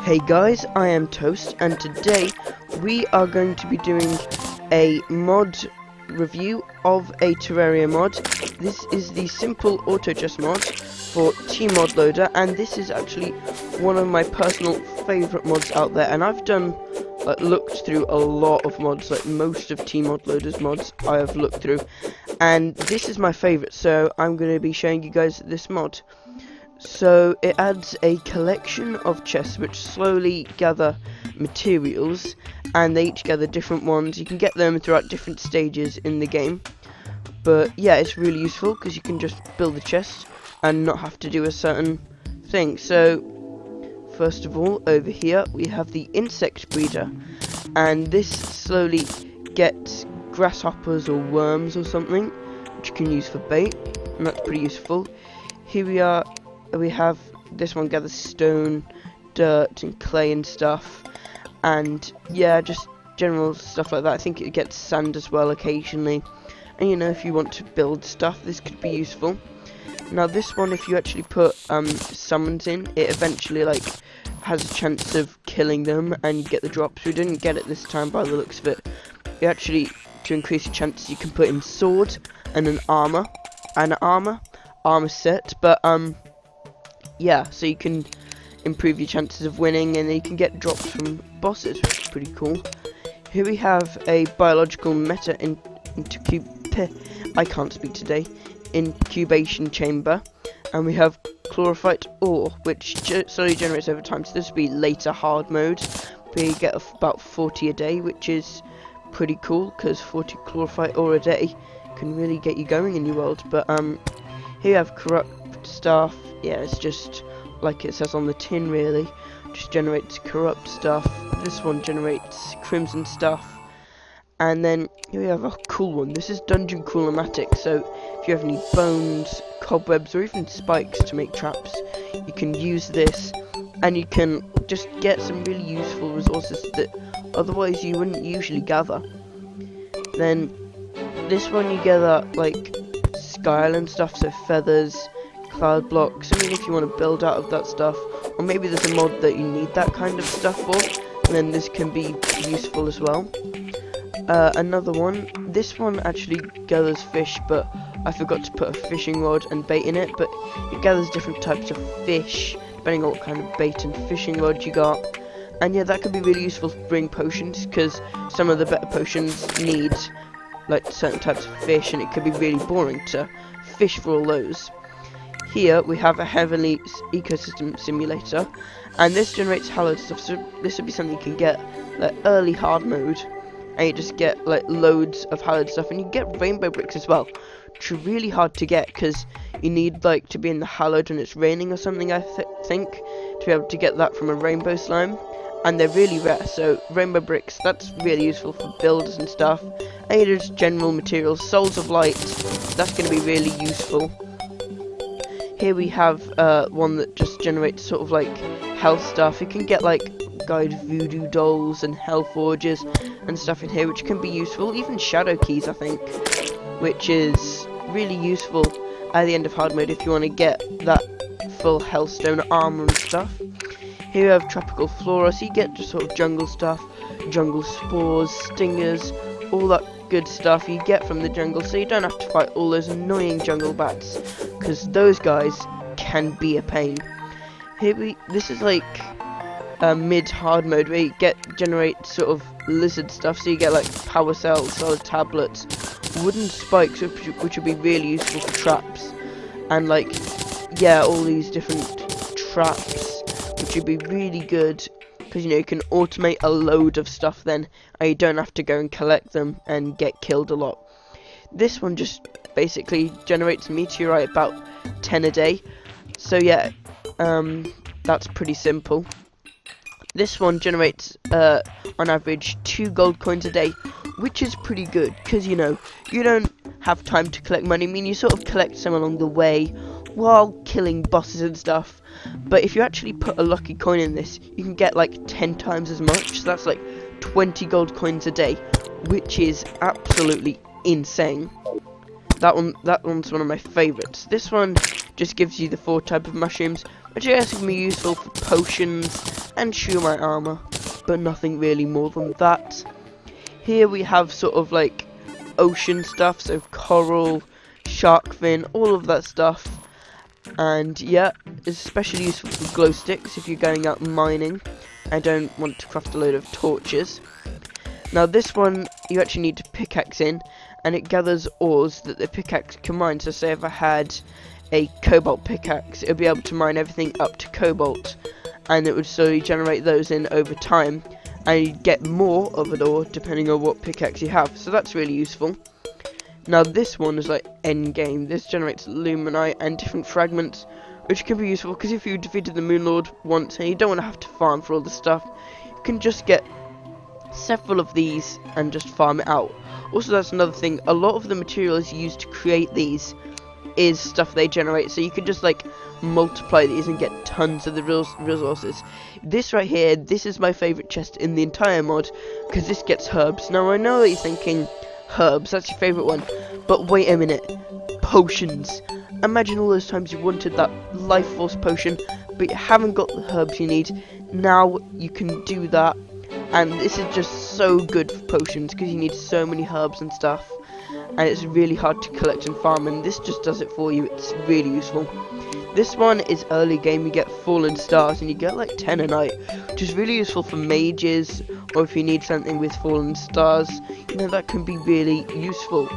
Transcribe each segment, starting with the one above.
Hey guys, I am Toast, and today we are going to be doing a mod review of a Terraria mod. This is the simple auto chess mod for Mod Loader, and this is actually one of my personal favourite mods out there. And I've looked through a lot of mods, like most of Mod Loader's mods I have looked through, and this is my favourite. So I'm going to be showing you guys this mod. So it adds a collection of chests which slowly gather materials, and they each gather different ones. You can get them throughout different stages in the game, but yeah, it's really useful because you can just build a chest and not have to do a certain thing. So first of all, over here we have the insect breeder, and this slowly gets grasshoppers or worms or something which you can use for bait, and that's pretty useful. Here we have this one gathers stone, dirt and clay and stuff, and yeah, just general stuff like that. I think it gets sand as well occasionally, and you know, if you want to build stuff, this could be useful. Now this one, if you actually put summons in, it eventually has a chance of killing them and you get the drops. We didn't get it this time by the looks of it. You actually, to increase your chances, you can put in sword and an armor set, but yeah, so you can improve your chances of winning, and then you can get drops from bosses, which is pretty cool. Here we have a biological I can't speak today, incubation chamber, and we have chlorophyte ore, which slowly generates over time. So this will be later hard mode, where you get about 40 a day, which is pretty cool, because 40 chlorophyte ore a day can really get you going in your world. But here you have corrupt stuff. Yeah, it's just like it says on the tin, really. Just generates corrupt stuff. This one generates crimson stuff. And then here we have a cool one. This is dungeon cool-o-matic. So if you have any bones, cobwebs, or even spikes to make traps, you can use this, and you can just get some really useful resources that otherwise you wouldn't usually gather. Then this one you gather like sky island stuff, so feathers, cloud blocks. I mean, if you want to build out of that stuff, or maybe there's a mod that you need that kind of stuff for, then this can be useful as well. Another one, this one actually gathers fish, but I forgot to put a fishing rod and bait in it, but it gathers different types of fish depending on what kind of bait and fishing rod you got. And yeah, that could be really useful for brewing potions, because some of the better potions need like certain types of fish, and it could be really boring to fish for all those. Here we have a heavenly ecosystem simulator, and this generates hallowed stuff. So this would be something you can get like early hard mode, and you just get like loads of hallowed stuff, and you get rainbow bricks as well, which are really hard to get because you need like to be in the hallowed when it's raining or something, I think, to be able to get that from a rainbow slime, and they're really rare. So rainbow bricks, that's really useful for builders and stuff. And just general materials, souls of light, that's going to be really useful. Here we have one that just generates sort of like health stuff. You can get like guide voodoo dolls and hell forges and stuff in here, which can be useful. Even shadow keys, I think, which is really useful at the end of hard mode if you want to get that full hellstone armor and stuff. Here we have tropical flora, so you get just sort of jungle stuff, jungle spores, stingers, all that good stuff you get from the jungle, so you don't have to fight all those annoying jungle bats, because those guys can be a pain. This is like mid hard mode, where you generate sort of lizard stuff, so you get like power cells, solid tablets, wooden spikes, which would be really useful for traps, and like yeah, all these different traps, which would be really good, because you know, you can automate a load of stuff then, and you don't have to go and collect them and get killed a lot. This one just basically generates meteorite about 10 a day, so yeah, that's pretty simple. This one generates on average 2 gold coins a day, which is pretty good, because you know, you don't have time to collect money. I mean, you sort of collect some along the way while killing bosses and stuff, but if you actually put a lucky coin in this, you can get like 10 times as much, so that's like 20 gold coins a day, which is absolutely insane. That one's one of my favorites. This one just gives you the 4 type of mushrooms, which I guess can be useful for potions and shumai armor, but nothing really more than that. Here we have sort of like ocean stuff, so coral, shark fin, all of that stuff. And yeah, it's especially useful for glow sticks if you're going out mining and don't want to craft a load of torches. Now this one you actually need to pickaxe in, and it gathers ores that the pickaxe can mine. So say if I had a cobalt pickaxe, it would be able to mine everything up to cobalt, and it would slowly generate those in over time, and you'd get more of an ore depending on what pickaxe you have. So that's really useful. Now this one is like end game. This generates luminite and different fragments, which can be useful because if you defeated the Moon Lord once and you don't want to have to farm for all the stuff, you can just get several of these and just farm it out. Also, that's another thing, a lot of the materials used to create these is stuff they generate, so you can just like multiply these and get tons of the resources. This right here, this is my favourite chest in the entire mod, because this gets herbs. Now I know that you're thinking, herbs, that's your favourite one, but wait a minute, potions. Imagine all those times you wanted that life force potion, but you haven't got the herbs you need. Now you can do that, and this is just so good for potions, because you need so many herbs and stuff, and it's really hard to collect and farm, and this just does it for you. It's really useful. This one is early game, you get fallen stars, and you get like 10 a night, which is really useful for mages, or if you need something with fallen stars, you know, that can be really useful.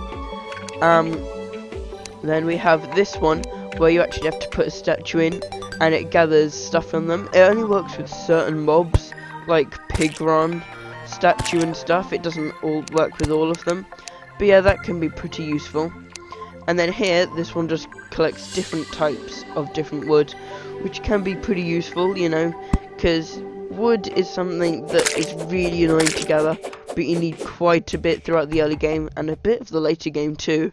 Then we have this one, where you actually have to put a statue in, and it gathers stuff from them. It only works with certain mobs, like Pigron, statue and stuff. It doesn't all work with all of them, but yeah, that can be pretty useful. And then here, this one just collects different types of different wood, which can be pretty useful, you know, because wood is something that is really annoying to gather, but you need quite a bit throughout the early game, and a bit of the later game too.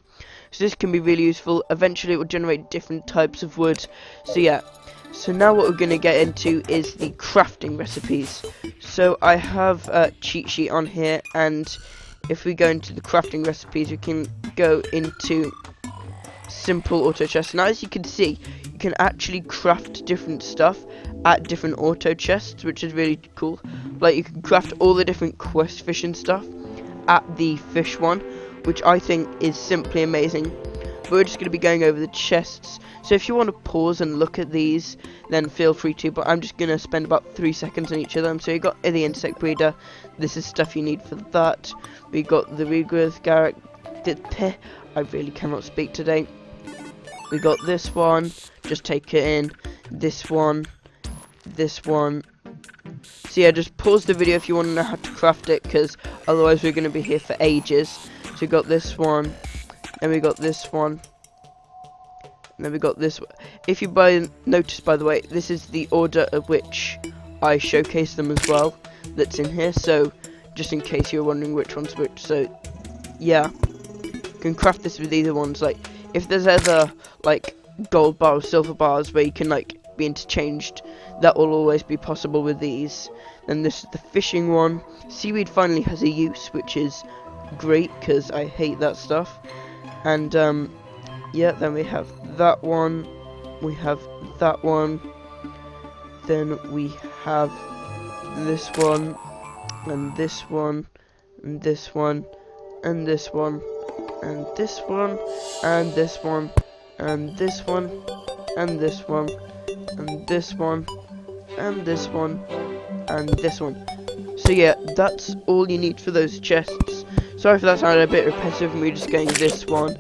So this can be really useful. Eventually it will generate different types of wood. So yeah, so now what we're going to get into is the crafting recipes. So I have a cheat sheet on here, and if we go into the crafting recipes, we can go into simple auto chests. Now as you can see, you can actually craft different stuff at different auto chests, which is really cool. Like you can craft all the different quest fishing stuff at the fish one, which I think is simply amazing. But we're just going to be going over the chests, so if you want to pause and look at these, then feel free to, but I'm just going to spend about 3 seconds on each of them. So you got the insect breeder, this is stuff you need for that. We got the regrowth garret, I really cannot speak today. We got this one, just take it in, this one. So yeah, just pause the video if you want to know how to craft it, because otherwise we're going to be here for ages. So we got this one, and we got this one, and then we got this one. If you notice, by the way, this is the order of which I showcase them as well, that's in here, so just in case you're wondering which one's which. So yeah, you can craft this with either ones. Like if there's ever like gold bar or silver bars where you can like be interchanged, that will always be possible with these. Then this is the fishing one. Seaweed finally has a use, which is great because I hate that stuff. And yeah, then we have that one, we have that one, then we have this one, and this one, and this one, and this one, and this one, and this one, and this one, and this one, and this one, and this one, and this one. So yeah, that's all you need for those chests. Sorry if that sounded a bit repetitive and me just going this one,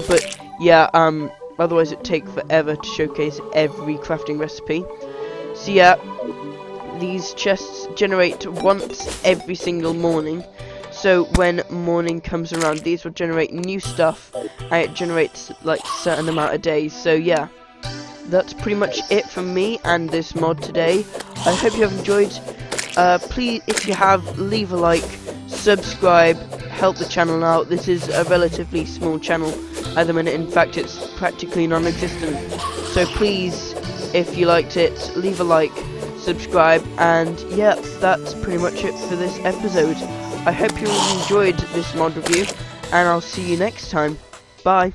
but yeah, otherwise it'd take forever to showcase every crafting recipe. So yeah, these chests generate once every single morning. So when morning comes around, these will generate new stuff, and it generates like a certain amount of days. So yeah, that's pretty much it from me and this mod today. I hope you have enjoyed. Please, if you have, leave a like, subscribe, help the channel out. This is a relatively small channel at the minute. In fact, it's practically non-existent. So please, if you liked it, leave a like, subscribe, and yeah, that's pretty much it for this episode. I hope you all enjoyed this mod review, and I'll see you next time. Bye.